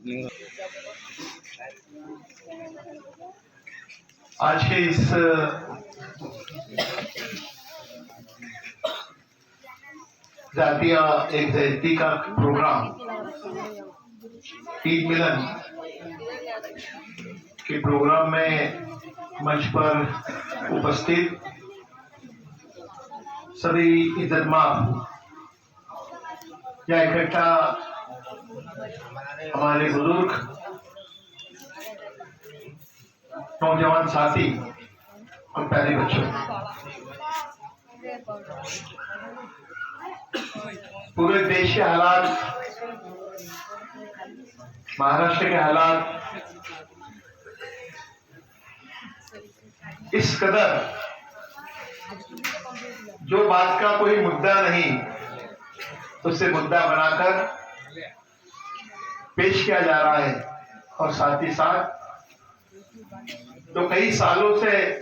आज के इस जातीय एक जयंती का प्रोग्राम ईद मिलन के प्रोग्राम में मंच पर उपस्थित सभी इज्जतमान या इकट्ठा हमारे बुजुर्ग नौजवान साथी और प्यारे बच्चों, पूरे देश के हालात, महाराष्ट्र के हालात इस कदर जो बात का कोई मुद्दा नहीं उसे मुद्दा बनाकर पेश किया जा रहा है और साथ ही साथ तो कई सालों से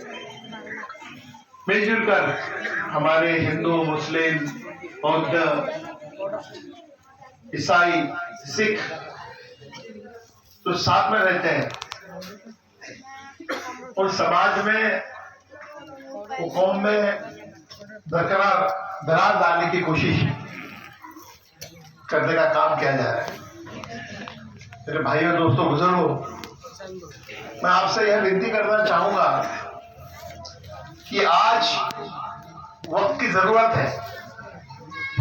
मिलजुल कर हमारे हिंदू, मुस्लिम, बौद्ध, ईसाई, सिख तो साथ में रहते हैं और समाज में कौम में बरकरार दरार डालने की कोशिश करने का काम किया जा रहा है। मेरे भाइयों, दोस्तों, बुजुर्गों, मैं आपसे यह विनती करना चाहूंगा कि आज वक्त की जरूरत है।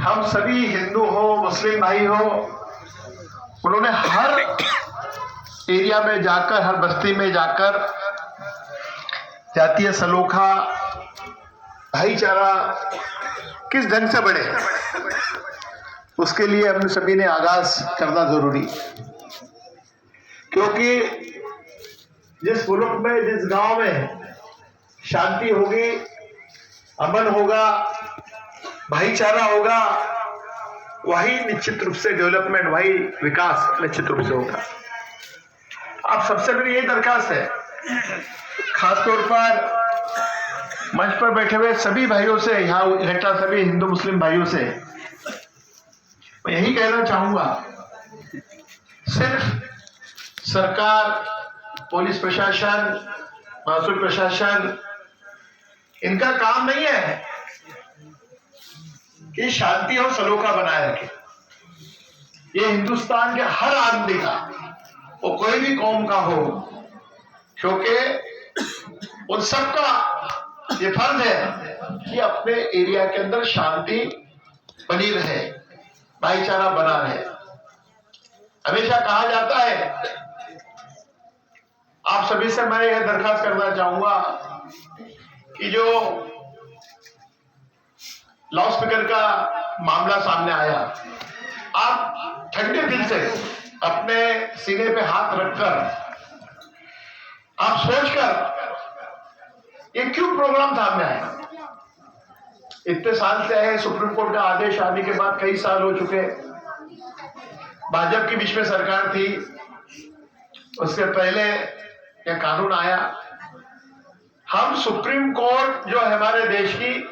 हम सभी हिंदू हो, मुस्लिम भाई हो, उन्होंने हर एरिया में जाकर, हर बस्ती में जाकर जातीय सलोखा, भाईचारा किस ढंग से बढ़े, उसके लिए हम सभी ने आगाज करना जरूरी, क्योंकि जिस मुल्क में, जिस गांव में शांति होगी, अमन होगा, भाईचारा होगा, वही निश्चित रूप से डेवलपमेंट, वही विकास निश्चित रूप से होगा। आप सबसे मेरी यही दरखास्त है, खासतौर पर मंच पर बैठे हुए सभी भाइयों से, यहाँ इकट्ठा सभी हिंदू मुस्लिम भाइयों से मैं यही कहना चाहूंगा, सिर्फ सरकार, पुलिस प्रशासन, महसूल प्रशासन, इनका काम नहीं है कि शांति और सलोखा बनाए रखे। ये हिंदुस्तान के हर आदमी का, वो कोई भी कौम का हो, क्योंकि उन सबका ये फर्ज है कि अपने एरिया के अंदर शांति बनी रहे, भाईचारा बना रहे। हमेशा कहा जाता है, आप सभी से मैं यह दरखास्त करना चाहूंगा कि जो लाउड स्पीकर का मामला सामने आया, आप ठंडे दिल से अपने सीने पे हाथ रखकर आप सोचकर ये क्यों प्रोग्राम सामने आया। इतने साल से है, सुप्रीम कोर्ट का आदेश आने के बाद कई साल हो चुके, भाजपा की बीच में सरकार थी, उसके पहले यह कानून आया। हम सुप्रीम कोर्ट जो है हमारे देश की,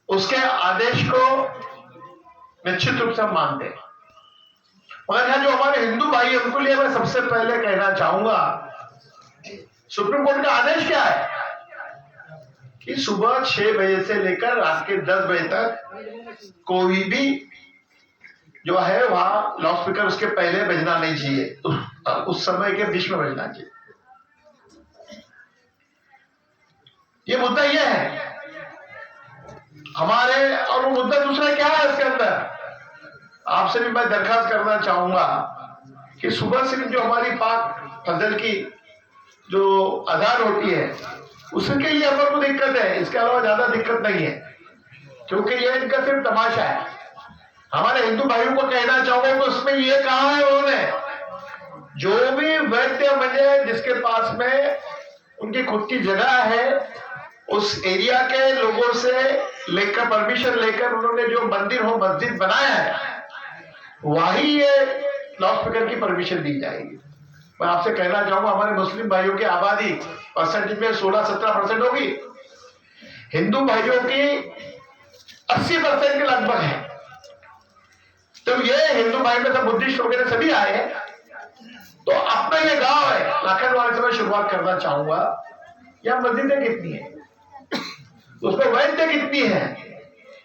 उसके आदेश को निश्चित रूप से हम मानते हैं, मगर यहां जो हमारे हिंदू भाई हैं उनको लिए मैं सबसे पहले कहना चाहूंगा, सुप्रीम कोर्ट का आदेश क्या है कि सुबह 6 बजे से लेकर रात के 10 बजे तक कोई भी जो है वहां लाउड स्पीकर उसके पहले बजना नहीं चाहिए, उस समय के बीच में बजना चाहिए। ये मुद्दा ये है हमारे, और वो मुद्दा दूसरा क्या है इसके अंदर, आपसे भी मैं दरखास्त करना चाहूंगा कि सुबह से जो हमारी पाक फजल की जो अजान होती है, उसके लिए हमारे को दिक्कत है, इसके अलावा ज्यादा दिक्कत नहीं है, क्योंकि ये इनका सिर्फ तमाशा है। हमारे हिंदू भाइयों को कहना चाहूंगा कि उसमें ये कहा है उन्होंने, जो भी वैद्य बने जिसके पास में उनकी खुद की जगह है, उस एरिया के लोगों से लेकर परमिशन लेकर उन्होंने जो मंदिर हो, मस्जिद बनाया है, वही ये लाउड स्पीकर की परमिशन दी जाएगी। मैं आपसे कहना चाहूंगा, हमारे मुस्लिम भाइयों की आबादी परसेंटेज में 16-17% होगी, हिंदू भाइयों की 80% के लगभग है। तो ये हिंदू भाई में सब बुद्धिस्ट वगैरह सभी आए हैं। तो अपना ये गांव है लाखनवाले से मैं शुरुआत करना चाहूंगा। यहाँ मस्जिदें कितनी है, उसमें वैद्य कितनी है,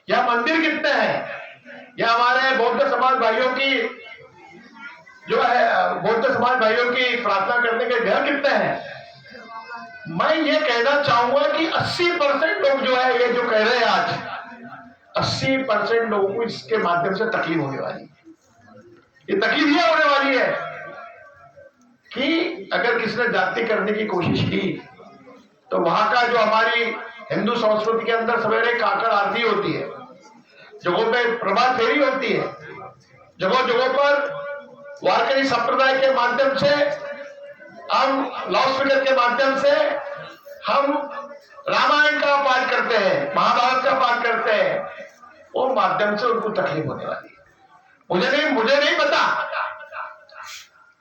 या मंदिर कितने हैं, या हमारे बौद्ध समाज भाइयों की जो है बौद्ध समाज भाइयों की प्रार्थना करने के घर कितने हैं। मैं ये कहना चाहूंगा कि 80% लोग जो है ये जो कह रहे हैं आज 80% लोगों को इसके माध्यम से तकलीफ होने वाली है। ये तकलीफ ये होने वाली है कि अगर किसी ने जाति करने की कोशिश की तो वहां का जो हमारी हिंदू संस्कृति के अंदर सवेरे काकड़ आरती होती है, जगहों पे प्रभात फेरी होती है, जगहों जगहों पर वारकरी संप्रदाय के माध्यम से हम लाउडस्पीकर के माध्यम से हम रामायण का पाठ करते हैं, महाभारत का पाठ करते हैं, वो माध्यम से उनको तकलीफ होने वाली है। मुझे नहीं पता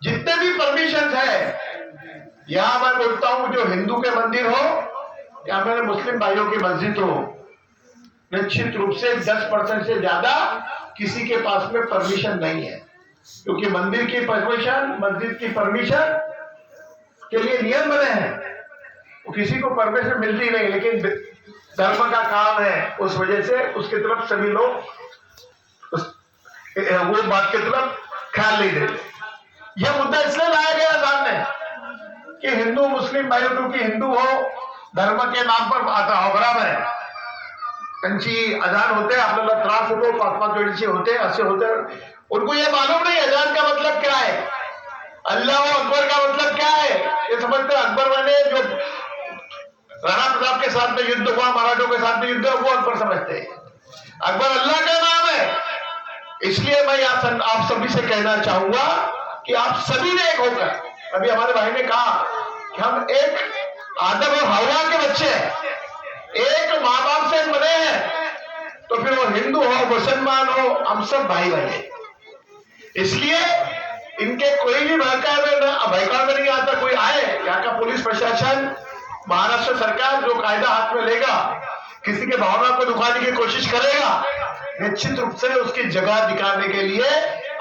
जितने भी परमिशन है, यहां मैं बोलता हूं जो हिंदू के मंदिर हो या मेरे मुस्लिम भाइयों की मस्जिद हो, निश्चित रूप से 10% से ज्यादा किसी के पास में परमिशन नहीं है, क्योंकि मंदिर की परमिशन, मस्जिद की परमिशन के लिए नियम बने हैं, वो किसी को परमिशन मिलती नहीं, लेकिन धर्म का काम है, उस वजह से उसकी तरफ सभी लोग वो बात की तरफ ख्याल नहीं देते। यह मुद्दा इसलिए लाया गया सामने कि हिंदू मुस्लिम भाइयों, क्योंकि हिंदू हो धर्म के नाम पर आता हो बराबर है, त्यांची अजान होते, आपल्याला त्रास होतो, 5-5 वेळेचे होते, असे होते, उनको ये मालूम नहीं अजान का मतलब क्या है, अल्लाह अकबर का मतलब क्या है। ये समझते अकबर वाले जो राणा प्रताप के साथ में युद्ध हुआ, मराठों के साथ में युद्ध हुआ, वो अकबर समझते हैं। अकबर अल्लाह का नाम है। इसलिए मैं आप सभी से कहना चाहूंगा कि आप सभी ने एक होकर, अभी हमारे भाई ने कहा कि हम एक आदम और हवा के बच्चे हैं, एक माँ बाप से बने हैं, तो फिर वो हिंदू हो मुसलमान हो, हम सब भाई भाई हैं। इसलिए इनके कोई भी बहकावे नहीं आता, कोई आए, यहाँ का पुलिस प्रशासन, महाराष्ट्र सरकार जो कायदा हाथ में लेगा, किसी के भावना को दुखाने की कोशिश करेगा, निश्चित रूप से उसकी जगह दिखाने के लिए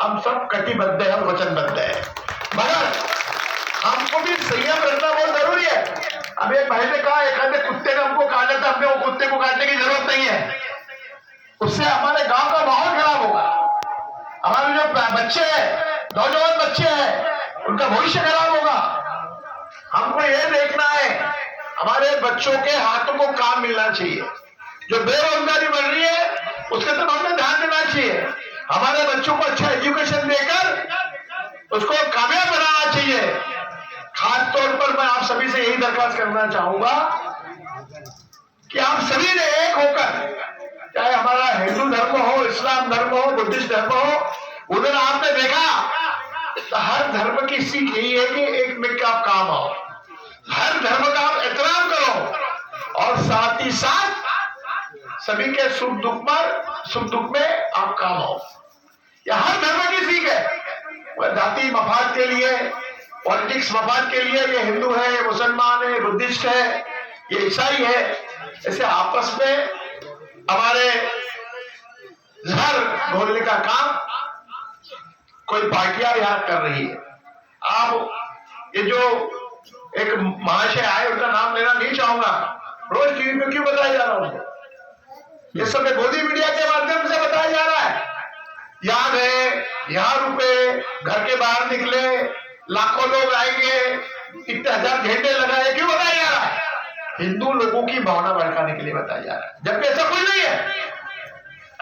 हम सब कटिबद्ध है और वचनबद्ध है। मगर हमको भी संयम रखना बहुत जरूरी है। अब एक भाई ने कहा एक आधे कुत्ते ने हमको काटा था, हमने वो कुत्ते को काटने की जरूरत नहीं है, उससे हमारे गांव का माहौल खराब होगा, हमारे जो बच्चे हैं, नौजवान बच्चे हैं, उनका भविष्य खराब होगा। हमको ये देखना है हमारे बच्चों के हाथों को काम मिलना चाहिए, जो बेरोजगारी बढ़ रही है उसके तरफ हमें ध्यान देना चाहिए, हमारे बच्चों को अच्छा एजुकेशन देकर उसको कामयाब बनाना चाहिए। खास तौर पर मैं आप सभी से यही दरख्वास्त करना चाहूंगा कि आप सभी ने एक होकर, चाहे हमारा हिंदू धर्म हो, इस्लाम धर्म हो, बुद्धिस्ट धर्म हो, उधर आपने देखा तो हर धर्म की सीख यही है कि एक में का आप काम आओ, हर धर्म का आप एहतराम करो और साथ ही साथ सभी के सुख दुख में आप काम आओ। यह हर धर्म की सीख है। वह जाति मफाद के लिए, पॉलिटिक्स मफाद के लिए, ये हिंदू है, मुसलमान है, बुद्धिस्ट है, ये ईसाई है, ऐसे आपस में हमारे जहर घोलने का काम कोई पार्टियां यहां कर रही है। आप ये जो एक महाशय आए, उनका नाम लेना नहीं चाहूंगा, रोज टीवी पे क्यों बताया जा रहा है, ये सब गोदी मीडिया के माध्यम से बताया जा रहा है। यहाँ गए, यहाँ रुके, घर के बाहर निकले, लाखों लोग आएंगे, इतने हजार घंटे लगाए, क्यों बताया जा रहा है? हिंदू लोगों की भावना भड़काने के लिए बताया जा रहा है, जबकि ऐसा कुछ नहीं है,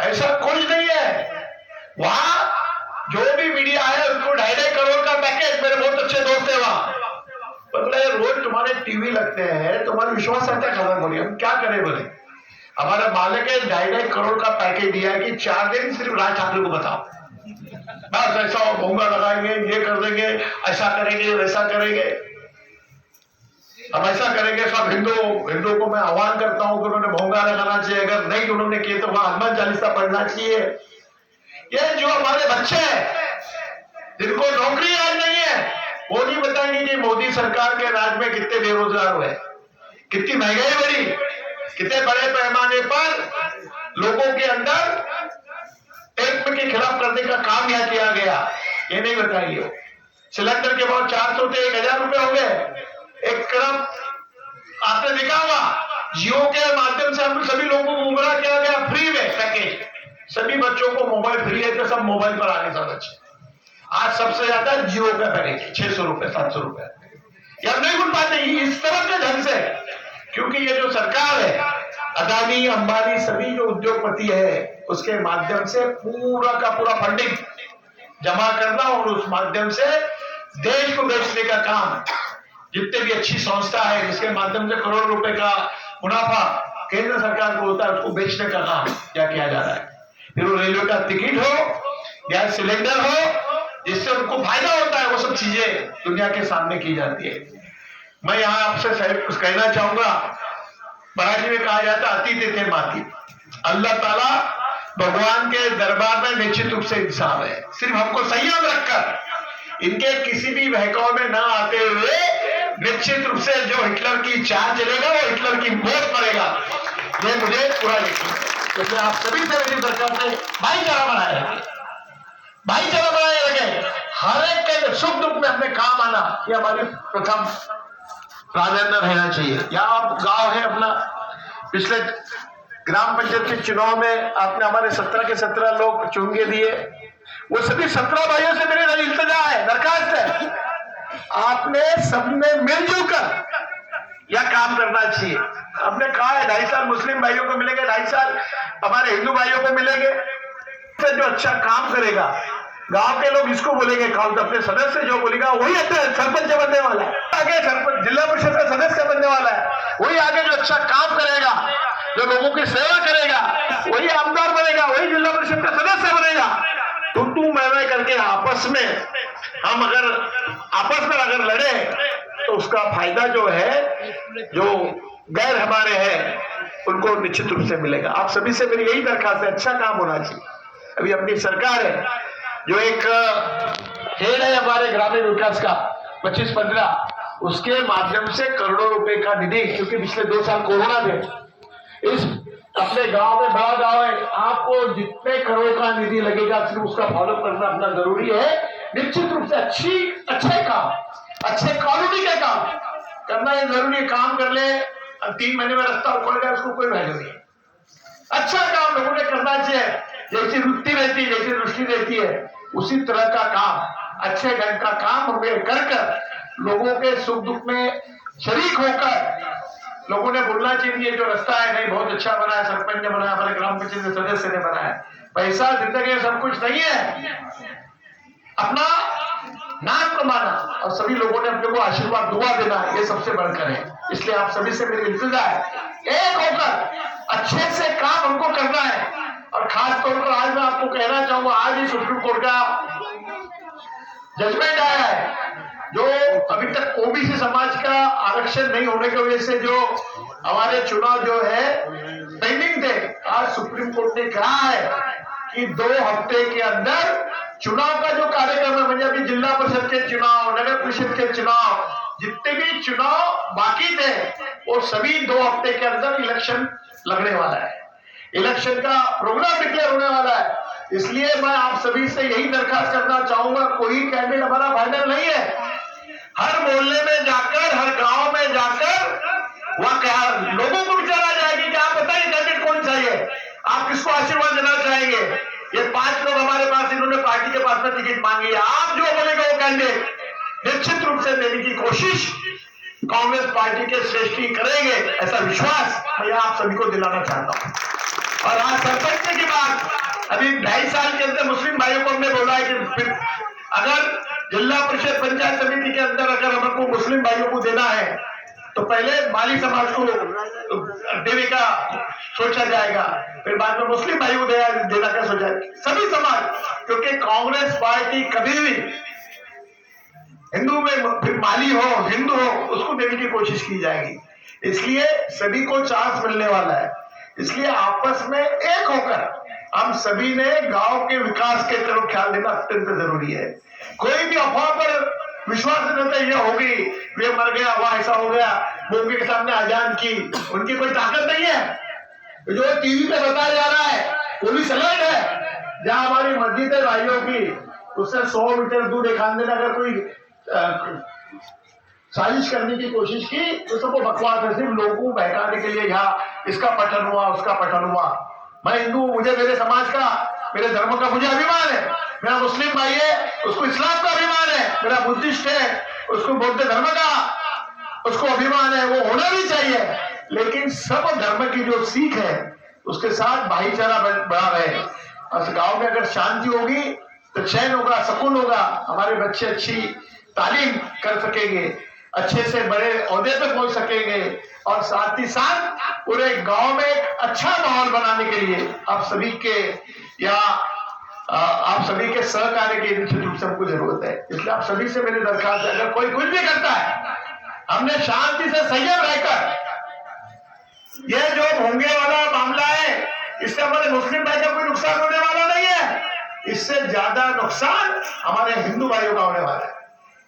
ऐसा कुछ नहीं है। वहां जो भी मीडिया है उसको 2.5 करोड़ का पैकेज, मेरे बहुत अच्छे दोस्त है वहां, बोले रोज तुम्हारे टीवी लगते हैं, तुम्हारा विश्वास आता है, खबर बोलिए हम क्या करें। बोले हमारे मालिक ने 2.5 करोड़ का पैकेज दिया है कि 4 दिन सिर्फ राज ठाकरे को बताओ, बस ऐसा भोंगा लगाएंगे, ये कर देंगे, ऐसा करेंगे, वैसा करेंगे, हम ऐसा करेंगे। सब हिंदुओं को मैं आह्वान करता हूं कि उन्होंने भोंगा लगाना चाहिए, अगर नहीं उन्होंने किए तो वहां हनुमान चालीसा पढ़ना चाहिए। ये जो हमारे बच्चे हैं जिनको नौकरी आज नहीं है, वो नहीं बताएंगे कि मोदी सरकार के राज में कितने बेरोजगार हुए, कितनी महंगाई बढ़ी, कितने बड़े पैमाने पर लोगों के अंदर एक के खिलाफ करने का काम यहाँ किया गया, ये नहीं बताइए। सिलेंडर के भाव 400 थे 1000 रुपए हो गए। एक तरफ आपने देखा होगा जियो के माध्यम से हम सभी लोगों को गुमराह किया गया, फ्री में पैकेज, सभी बच्चों को मोबाइल फ्री है तो सब मोबाइल पर आगे समझ। आज सबसे ज्यादा जियो का पैकेज 600 रुपए 700 रुपए, या नहीं बोल पाते इस तरह के ढंग से, क्योंकि ये जो सरकार है अदानी अंबानी सभी जो उद्योगपति है उसके माध्यम से पूरा का पूरा फंडिंग जमा करना और उस माध्यम से देश को बेचने का काम, जितने भी अच्छी संस्था है जिसके माध्यम से करोड़ रुपए का मुनाफा केंद्र सरकार को होता है उसको बेचने का काम क्या किया जा रहा है। फिर वो रेलवे का टिकट हो, गैस सिलेंडर हो, जिससे उनको फायदा होता है, वो सब चीजें दुनिया के सामने की जाती है। मैं यहाँ आपसे साहब कुछ कहना चाहूंगा। मराठी में कहा जाता अति तिथे माती। अल्लाह ताला भगवान के दरबार में निश्चित रूप से इंसाफ है। सिर्फ हमको संयम रखकर इनके किसी भी बहकाव में न आते हुए निश्चित रूप से जो हिटलर की चाल चलेगा वो हिटलर की मौत पड़ेगा, ये मुझे पूरा यकीन है। क्योंकि आप सभी से मेरी सरकार ने भाईचारा बनाए रखे, भाईचारा बनाए रखे, हर एक के सुख दुख में अपने काम आना, ये हमारी प्रथम प्राधान्य रहना चाहिए। यहाँ आप गांव है अपना, पिछले ग्राम पंचायत के चुनाव में आपने हमारे 17 के 17 लोग चुन के दिए, वो सभी 17 भाइयों से मेरी इल्तिजा है, दरखास्त है, आपने सबने मिलजुल कर यह काम करना चाहिए। आपने कहा है 2.5 साल मुस्लिम भाइयों को मिलेंगे, 2.5 साल हमारे हिंदू भाइयों को मिलेंगे। जो अच्छा काम करेगा गांव के लोग इसको बोलेंगे, काउंट अपने सदस्य जो बोलेगा वही सरपंच बनने वाला है, आगे सरपंच जिला परिषद का सदस्य बनने वाला है, वही आगे जो अच्छा काम करेगा, जो लोगों की सेवा करेगा वही आमदार बनेगा, वही जिला परिषद का सदस्य बनेगा। तू मैं करके आपस में हम अगर लड़े तो उसका फायदा जो है जो गैर हमारे हैं उनको निश्चित रूप से मिलेगा। आप सभी से मेरी यही दरखास्त है, अच्छा काम होना चाहिए। अभी अपनी सरकार है जो एक खेल है हमारे ग्रामीण विकास का 25-15, उसके माध्यम से करोड़ों रुपए का निधि, क्योंकि पिछले 2 साल कोरोना थे, इस अपने गांव में बड़ा गांव है, आपको जितने करोड़ का निधि लगेगा सिर्फ उसका फॉलो करना अपना जरूरी है। निश्चित रूप से अच्छे काम, अच्छे क्वालिटी के काम करना ये जरूरी है। काम कर ले 3 महीने में रास्ता उखड़ गया, उसको कोई वैल्यू नहीं। अच्छा काम लोगों ने करना चाहिए, जैसी वृत्ति रहती है, जैसी दृष्टि रहती है, उसी तरह का काम, अच्छे ढंग का काम हमें कर लोगों के सुख दुख में शरीक होकर लोगों ने बोलना चाहिए ये जो रास्ता है नहीं बहुत अच्छा बना है, सरपंच ने बनाया, हमारे ग्राम पंचायत सदस्य ने बनाया। पैसा जिंदगी में सब कुछ नहीं है, अपना नाम कमाना और सभी लोगों ने अपने को आशीर्वाद दुआ देना ये सबसे बढ़कर है। इसलिए आप सभी से मेरी इल्तिजा है, एक होकर अच्छे से काम हमको करना है। और खास तौर पर आज मैं आपको कहना चाहूंगा, आज ही सुप्रीम कोर्ट का जजमेंट आया है, जो अभी तक ओबीसी समाज का आरक्षण नहीं होने की वजह से जो हमारे चुनाव जो है पेंडिंग थे, आज सुप्रीम कोर्ट ने कहा है कि 2 हफ्ते के अंदर चुनाव का जो कार्यक्रम है, मतलब अभी जिला परिषद के चुनाव, नगर परिषद के चुनाव, जितने भी चुनाव बाकी थे वो सभी 2 हफ्ते के अंदर इलेक्शन लगने वाला है, इलेक्शन का प्रोग्राम डिक्लेयर होने वाला है। इसलिए मैं आप सभी से यही दरखास्त करना चाहूंगा, कोई कैंडिडेट हमारा फाइनल नहीं है। हर मोहल्ले में जाकर, हर गांव में जाकर वहां लोगों को विचारा जाएगी कि आप बताइए कैंडिडेट कौन चाहिए, आप किसको आशीर्वाद देना चाहेंगे। ये 5 लोग हमारे पास, इन्होंने पार्टी के पास में टिकट मांगी है, आप जो बोलेगा वो कैंडिडेट निश्चित रूप से देने की कोशिश कांग्रेस पार्टी के श्रेष्ठ करेंगे, ऐसा विश्वास मैं आप सभी को दिलाना चाहता हूं। और आज सरपंच की बात, अभी 2.5 साल के अंदर मुस्लिम भाइयों को हमने बोला है कि अगर जिला परिषद पंचायत समिति के अंदर अगर हमको मुस्लिम भाइयों को देना है तो पहले माली समाज को देने का सोचा जाएगा, फिर बाद में मुस्लिम भाइयों को देना का सोचा जाएगा, सभी समाज। क्योंकि कांग्रेस पार्टी कभी भी हिंदू में फिर माली हो हिंदू हो उसको देने की कोशिश की जाएगी, इसलिए सभी को चांस मिलने वाला है। इसलिए आपस में एक होकर हम सभी ने गांव के विकास के तरफ ख्याल देना अत्यंत जरूरी है। कोई भी अफवाह पर विश्वास नहीं होता, ये होगी, वे मर गया, वह ऐसा हो गया, मुंबई के सामने अजान की, उनकी कोई ताकत नहीं है। जो टीवी पे बताया जा रहा है पुलिस अलर्ट है, जहां हमारी मस्जिद है भाइयों की, उससे 100 मीटर दूर एक आंदे ने अगर कोई साजिश करने की कोशिश की तो सबको बकवास है, सिर्फ लोगों को बहकाने के लिए यहाँ इसका पठन हुआ उसका पठन हुआ। मैं हिंदू हूं, मुझे मेरे समाज का मेरे धर्म का मुझे अभिमान है। मेरा मुस्लिम भाई है उसको इस्लाम का अभिमान है, मेरा बुद्धिस्ट है उसको बौद्ध धर्म का उसको अभिमान है, वो होना भी चाहिए। लेकिन सब धर्म की जो सीख है उसके साथ भाईचारा बढ़ा रहे। और गांव में अगर शांति होगी तो चैन होगा, सुकून होगा, हमारे बच्चे अच्छी तालीम कर सकेंगे, अच्छे से बड़े ओहदे पे पहुंच सकेंगे। और साथ ही साथ पूरे गांव में एक अच्छा माहौल बनाने के लिए आप सभी के सहकार्य की निश्चित रूप से हमको जरूरत है। इसलिए आप सभी से मेरी दरखास्त है, अगर कोई कुछ भी करता है, हमने शांति से संयम रहकर, यह जो भोंगे वाला मामला है इससे हमारे मुस्लिम भाई का कोई नुकसान होने वाला नहीं है, इससे ज्यादा नुकसान हमारे हिंदू भाइयों का होने वाला है।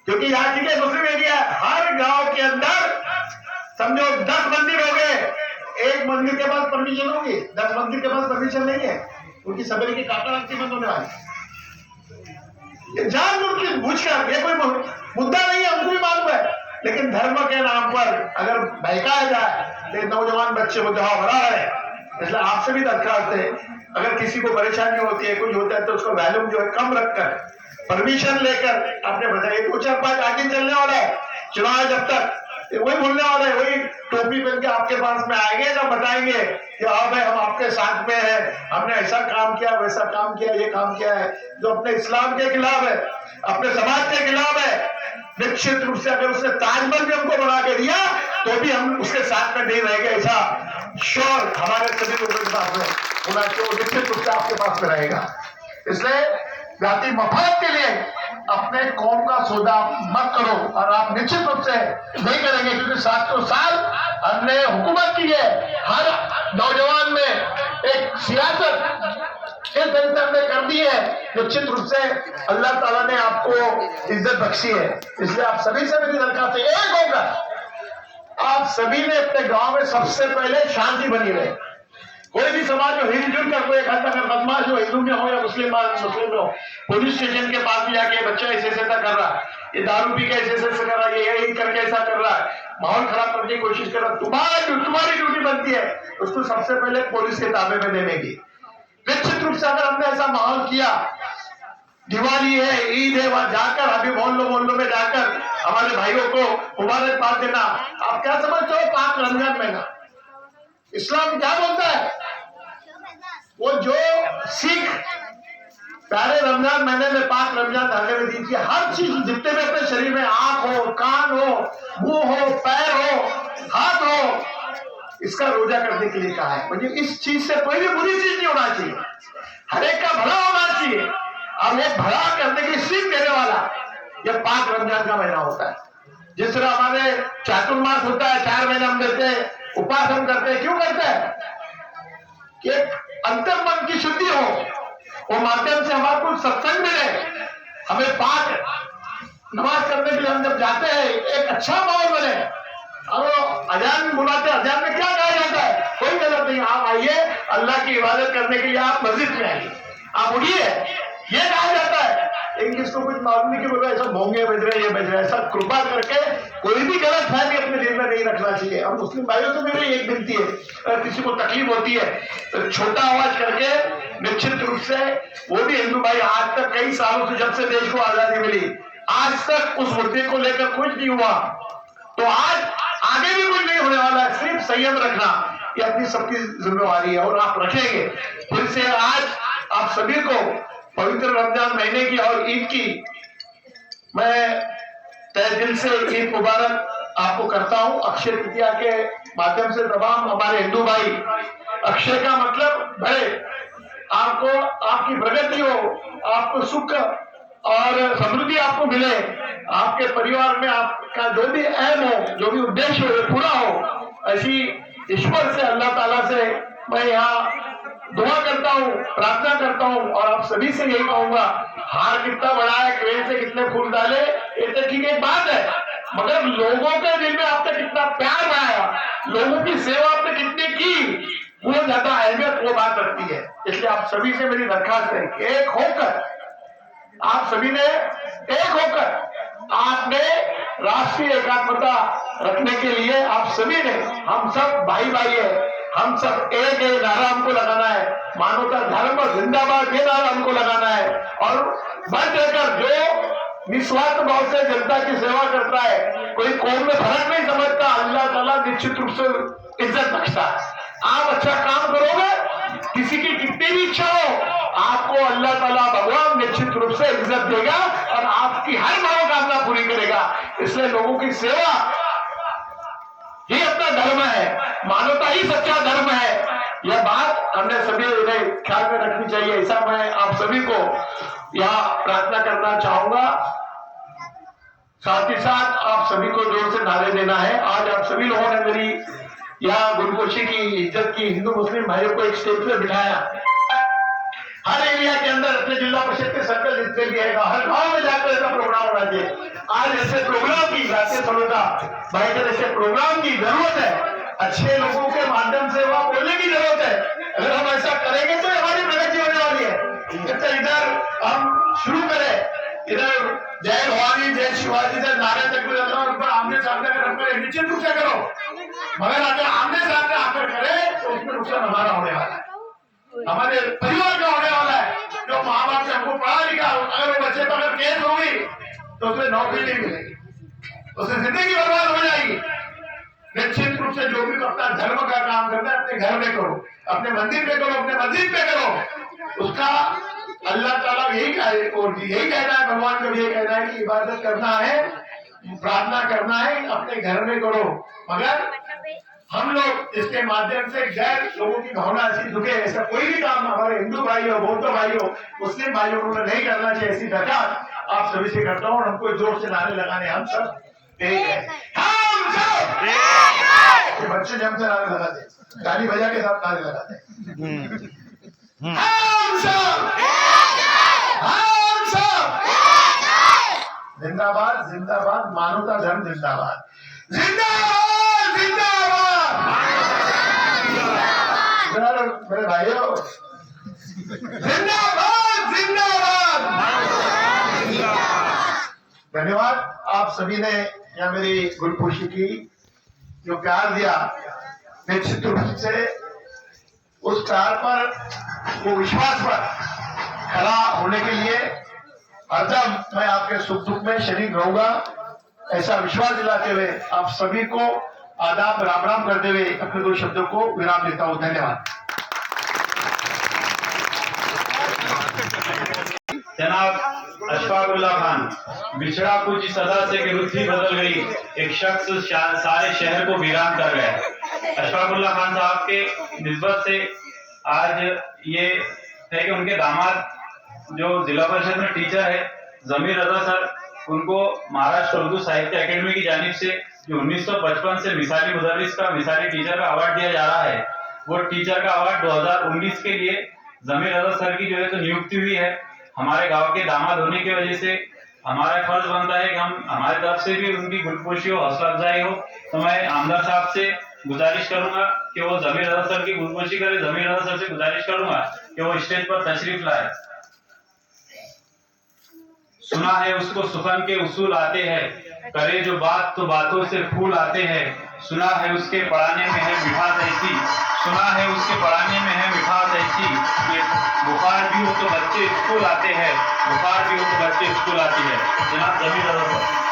क्योंकि यहाँ ठीक है मुस्लिम एरिया है, हर गांव के अंदर समझो 10 मंदिर हो गए, एक मंदिर के पास परमिशन होगी, 10 मंदिर के पास परमिशन नहीं है, उनकी सबरी की काटा रखती बंद होने वाली। ये जानबूझकर, ये कोई मुद्दा नहीं है, हमको भी मालूम है, लेकिन धर्म के नाम पर अगर बहकाया जाए तो नौजवान बच्चे को जहां भरा है। इसलिए आपसे भी दरखास्त है, अगर किसी को परेशानी होती है, कुछ होता है, तो उसको वैल्यूम जो है कम रखकर परमिशन लेकर आपने बताया 2-4-5 आगे चलने वाला है चुनाव, जब तक वही बोलने वाला है, वही टोपी पहन के आपके पास में आएंगे जब बताएंगे कि हाँ भाई हम आपके साथ में हैं, हमने ऐसा काम किया वैसा काम किया, ये काम किया है जो अपने इस्लाम के खिलाफ है, अपने समाज के खिलाफ है। निश्चित रूप से अगर उसने ताजमहल भी हमको बना के दिया तो भी हम उसके साथ में नहीं रहेंगे, ऐसा श्योर हमारे सभी लोगों के पास में होना चाहिए, निश्चित रूप से आपके पास में रहेगा। इसलिए जाति मफाद के लिए अपने कौम का सौदा मत करो, और आप निश्चित रूप से नहीं करेंगे, क्योंकि 700 साल हमने हुकूमत की है, हर नौजवान में एक सियासत इस ढंग से हमने कर दी है। निश्चित रूप से अल्लाह ताला ने आपको इज्जत बख्शी है। इसलिए आप सभी से मेरी दरखास्त है, एक होगा आप सभी ने अपने गांव में सबसे पहले शांति बनी रहे। कोई भी समाज में हिलजुल कर कोई खाता कर बदमाश हो, हिंदू में हो या मुस्लिम में हो, पुलिस स्टेशन के पास भी जाके बच्चा ऐसे ऐसा कर रहा है, ये दारू पी के ऐसे ऐसे कर रहा है, ये करके ऐसा कर रहा है, माहौल खराब करने की कोशिश कर रहा है, तुम्हारी ड्यूटी बनती है उसको सबसे पहले पुलिस के ताबे में देने की। निश्चित रूप से अगर हमने ऐसा माहौल किया, दिवाली है, ईद है, वहां जाकर अभी मोहल्लों में जाकर हमारे भाइयों को मुबारकबाद देना। आप क्या समझते हो पाक रमजान महीना इस्लाम क्या बोलता है? वो जो सिख प्यारे रमजान महीने में पाक रमजान धागे में दीजिए, हर चीज जितने भी अपने शरीर में आंख हो, कान हो, मुंह हो, पैर हो, हाथ हो, इसका रोजा करने के लिए कहा है। मुझे इस चीज से कोई भी बुरी चीज नहीं होना चाहिए, हर एक का भला होना चाहिए, और वो भला करने की सीख देने वाला यह पाक रमजान का महीना होता है। जिस तरह हमारे चातुर्मास होता है, 4 महीने हम देते हैं, उपास हम करते हैं, क्यों करते हैं? कि अंतर मन की शुद्धि हो, वो माध्यम से हमारे को सत्संग मिले, हमें पाक नमाज करने के लिए हम जब जाते हैं एक अच्छा माहौल बने। और अजान बुलाते, अजान में क्या कहा जाता है? कोई गलत नहीं, आप आइए अल्लाह की इबादत करने के लिए, आप मस्जिद में आइए, आप उठिए, ये कहा जाता है। लेकिन किसको कुछ मालूम नहीं कि बोलो ऐसा भोंगे बज रहे, ये बज रहे, ऐसा कृपा करके कोई भी गलत फहमी अपने दिल में नहीं रखना चाहिए। और मुस्लिम भाइयों से मेरी एक विनती है, अगर किसी को तकलीफ होती है तो छोटा आवाज करके निश्चित रूप से, वो भी हिंदू भाई, आज तक कई सालों से, जब से देश को आजादी मिली, आज तक उस मुद्दे को लेकर कुछ नहीं हुआ, तो आज आगे भी कुछ नहीं होने वाला है। सिर्फ संयम रखना ये अपनी सबकी जिम्मेवारी है, और आप रखेंगे। फिर से आज आप सभी को पवित्र रमजान महीने की और ईद की मैं तहे दिल से ईद मुबारक आपको करता हूं। अक्षय तृतीया के माध्यम से तमाम हमारे हिंदू भाई, अक्षय का मतलब बड़े, आपको आपकी प्रगति हो, आपको सुख और समृद्धि आपको मिले, आपके परिवार में आपका जो भी अहम हो, जो भी उद्देश्य हो, पूरा हो। ऐसी ईश्वर से, अल्लाह ताला से मैं यहाँ दुआ करता हूँ, प्रार्थना करता हूँ, और आप सभी से यही कहूंगा, हार कितना बड़ा है, पेड़ से कितने फूल डाले, ये तो ठीक एक बात है, मगर लोगों के दिल में आपने कितना प्यार बनाया, लोगों की सेवा आपने कितनी की, वो ज्यादा अहमियत वो बात रखती है। इसलिए आप सभी से मेरी दरखास्त है कि एक होकर आप सभी ने एक होकर आपने राष्ट्रीय एकात्मता रखने के लिए आप सभी ने, हम सब भाई भाई है, हम सब एक है, नारा हमको लगाना है, मानवता धर्म जिंदाबाद ये नारा हमको लगाना है। और बढ़ चढ़कर जो निस्वार्थ भाव से जनता की सेवा करता है, कोई कौम में फर्क नहीं समझता, अल्लाह ताला निश्चित रूप से इज्जत बख्शता है। आप अच्छा काम करोगे, किसी की कितनी भी इच्छा हो, आपको अल्लाह ताला भगवान निश्चित रूप से इज्जत देगा और आपकी हर मनोकामना पूरी करेगा। इसलिए लोगों की सेवा ही अपना धर्म है, मानवता ही सच्चा धर्म है। यह बात हमने सभी ख्याल में रखनी चाहिए। ऐसा मैं आप सभी को यहाँ प्रार्थना करना चाहूंगा। साथ ही साथ आप सभी को जोर से नारे देना है। आज आप सभी लोगों ने मेरी यहाँ गुरुकोशी की इज्जत की, हिंदू मुस्लिम भाइयों को एक स्टेज पे बिठाया। हर एरिया के अंदर अपने जिला परिषद के सर्कल जितने भी है, हर गांव में जाकर ऐसा प्रोग्राम होना चाहिए। आज ऐसे प्रोग्राम की राष्ट्रीय समझौता भाई के ऐसे प्रोग्राम की जरूरत है। अच्छे लोगों के माध्यम से वहां बोलने की जरूरत है। अगर हम ऐसा करेंगे तो हमारी प्रगति होने वाली है। तो इधर हम शुरू करें, इधर जय भवानी जय शिवाजी जय नारे तक आमने सामने कर निश्चित रूप से करो, मगर अगर आमने सामने आकर करें तो उसमें नुकसान हमारा होने वाला है, हमारे परिवार का होने वाला है। जो माँ बाप से हमको पढ़ा लिखा, अगर वो बच्चे पर अगर केस होगी तो उसे नौकरी नहीं मिलेगी, उसे जिंदगी बर्बाद हो जाएगी। निश्चित रूप से जो भी अपना धर्म का काम करना है अपने घर में करो, अपने मंदिर में करो, अपने मस्जिद में करो। उसका अल्लाह ताला यही कहना है, भगवान का भी यही कहना है कि इबादत करना है, प्रार्थना करना है, अपने घर में करो। मगर हम लोग इसके माध्यम से गैर लोगों की भावना ऐसी दुखे, ऐसा कोई भी काम हमारे हिंदू भाई हो, बौद्ध भाई हो, मुस्लिम भाइयों को नहीं करना चाहिए। ऐसी दरकार आप सभी से करता हूँ। हमको जोर से नारे लगाने, हम सब एक है, हम सब एक है। बच्चे जम से नारे लगाते, गाली बजा के साथ नारे लगाते, हम सब एक है, हम सब एक है। जिंदाबाद जिंदाबाद, मानवता धर्म जिंदाबाद, जिंदाबाद जिंदाबाद। मेरे भाइयों जिंदाबाद जिंदाबाद। धन्यवाद आप सभी ने यहाँ मेरी गुरुकोशी की जो प्यार दिया, निश्चित रूप से उस प्यार पर, वो विश्वास पर खड़ा होने के लिए हरदम मैं आपके सुख दुख में शरीक रहूंगा, ऐसा विश्वास दिलाते हुए आप सभी को आदाब राम राम करते हुए अपने दो शब्दों को विराम देता हूं। धन्यवाद। जनाब अशफाकुल्ला खान, बिछड़ा कुछ सदा से कि रुचि बदल गई, एक शख्स सारे शहर को वीरान कर गया। अशफाकुल्ला खान साहब के निस्बत से आज ये है कि उनके दामाद जो जिला परिषद में टीचर है जमीर रजा सर, उनको महाराष्ट्र उर्दू साहित्य अकेडमी की जानिब से जो 1955 से मिसाली मुदर्रिस का, मिसाली टीचर का अवार्ड दिया जा रहा है, वो टीचर का अवार्ड 2019 के लिए जमीर रजा सर की जो है तो नियुक्ति हुई है। हमारे गांव के दामाद होने की वजह से हमारा फर्ज बनता है कि हम हमारी तरफ से भी उनकी गुलपोशी हो, हौसला अफजाई हो। तो मैं आमदार साहब से गुजारिश करूंगा कि वो जमीर रजा सर की गुलपोशी करे। जमीर रजा सर से गुजारिश करूंगा कि वो स्टेज पर तशरीफ लाए। सुना है उसको सुखन के उसूल आते हैं, करे जो बात तो बातों से फूल आते हैं। सुना है उसके पढ़ाने में है मिठास ऐसी, सुना है उसके पढ़ाने में है मिठास ऐसी, ये बुखार भी हो तो बच्चे स्कूल आते हैं, बुखार भी हो तो बच्चे स्कूल आती है। जनाब जमीर रजा सर।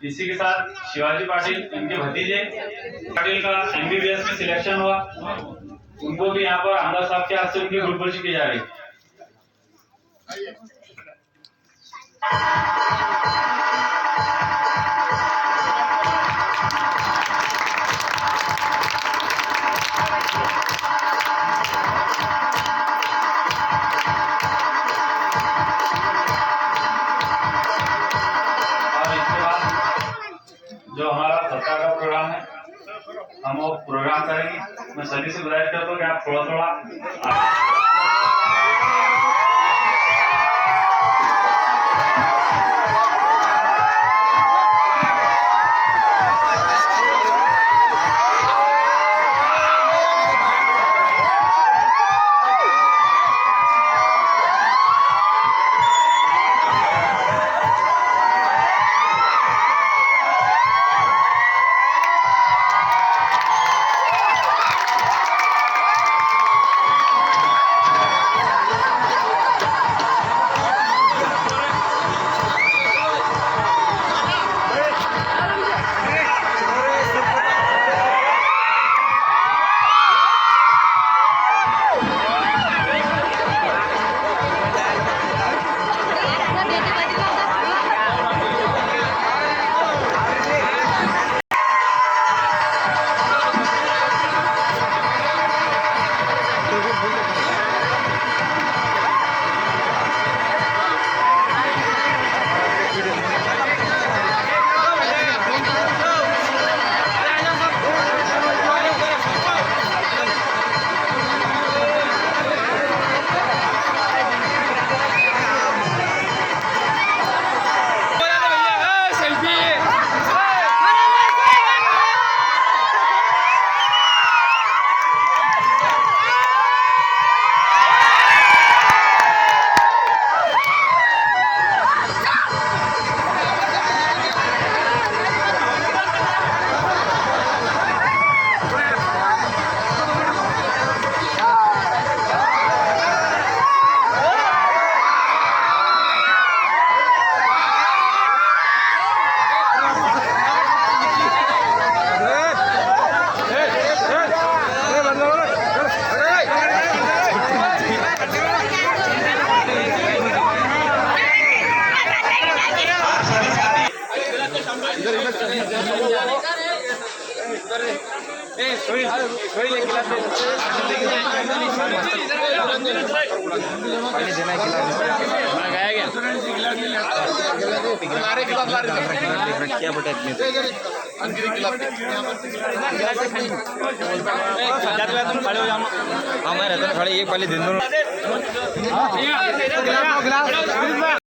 इसी के साथ शिवाजी पाटिल, इनके भतीजे पाटिल का MBBS में सिलेक्शन हुआ, उनको भी यहाँ पर आमदार साहब के हाथ से उनकी गुलपोशी की जा रही। मैं सभी से गुजारिश करता हूँ कि आप थोड़ा थोड़ा खड़े एक वाले दिन